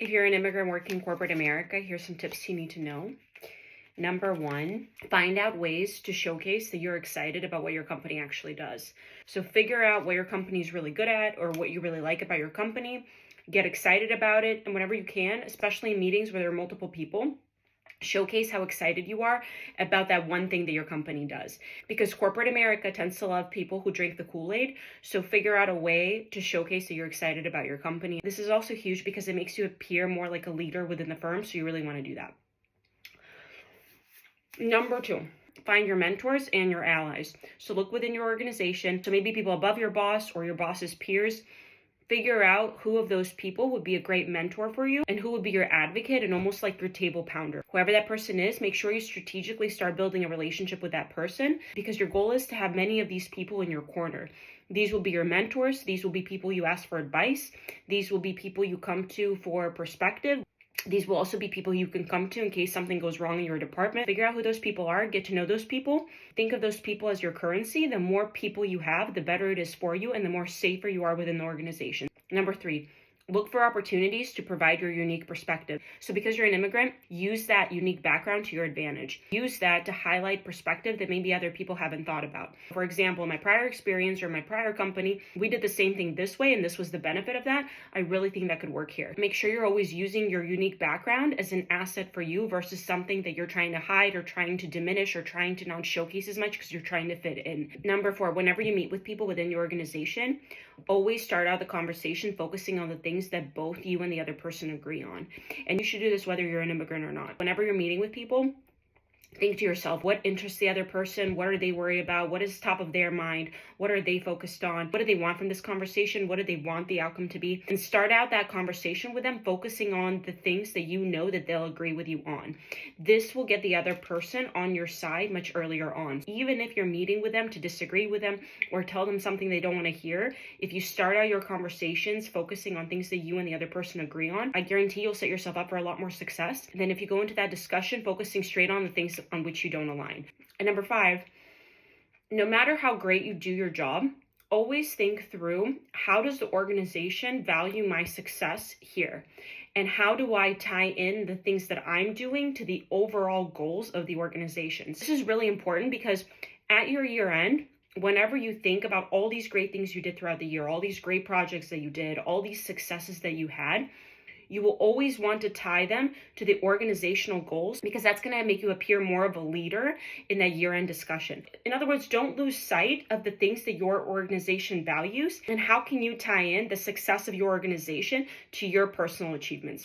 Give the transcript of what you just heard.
If you're an immigrant working in corporate America, here's some tips you need to know. Number one, find out ways to showcase that you're excited about what your company actually does. So figure out what your company is really good at or what you really like about your company. Get excited about it, and whenever you can, especially in meetings where there are multiple people, showcase how excited you are about that one thing that your company does. Because corporate America tends to love people who drink the Kool-Aid. So figure out a way to showcase that you're excited about your company. This is also huge because it makes you appear more like a leader within the firm. So you really want to do that. Number two, find your mentors and your allies. So look within your organization. So maybe people above your boss or your boss's peers. Figure out who of those people would be a great mentor for you and who would be your advocate and almost like your table pounder. Whoever that person is, make sure you strategically start building a relationship with that person, because your goal is to have many of these people in your corner. These will be your mentors. These will be people you ask for advice. These will be people you come to for perspective. These will also be people you can come to in case something goes wrong in your department. Figure out who those people are, get to know those people. Think of those people as your currency. The more people you have, the better it is for you and the more safer you are within the organization. Number three, look for opportunities to provide your unique perspective. So because you're an immigrant, use that unique background to your advantage. Use that to highlight perspective that maybe other people haven't thought about. For example, in my prior experience or my prior company, we did the same thing this way and this was the benefit of that. I really think that could work here. Make sure you're always using your unique background as an asset for you versus something that you're trying to hide or trying to diminish or trying to not showcase as much because you're trying to fit in. Number four, whenever you meet with people within your organization, always start out the conversation focusing on the things that both you and the other person agree on. And you should do this whether you're an immigrant or not. Whenever you're meeting with people, think to yourself, what interests the other person? What are they worried about? What is top of their mind? What are they focused on? What do they want from this conversation? What do they want the outcome to be? And start out that conversation with them focusing on the things that you know that they'll agree with you on. This will get the other person on your side much earlier on. Even if you're meeting with them to disagree with them or tell them something they don't want to hear, if you start out your conversations focusing on things that you and the other person agree on, I guarantee you'll set yourself up for a lot more success than if you go into that discussion focusing straight on the things on which you don't align. And number five, no matter how great you do your job, always think through, how does the organization value my success here? And how do I tie in the things that I'm doing to the overall goals of the organization? This is really important because at your year end, whenever you think about all these great things you did throughout the year, all these great projects that you did, all these successes that you had, you will always want to tie them to the organizational goals because that's going to make you appear more of a leader in that year-end discussion. In other words, don't lose sight of the things that your organization values and how can you tie in the success of your organization to your personal achievements.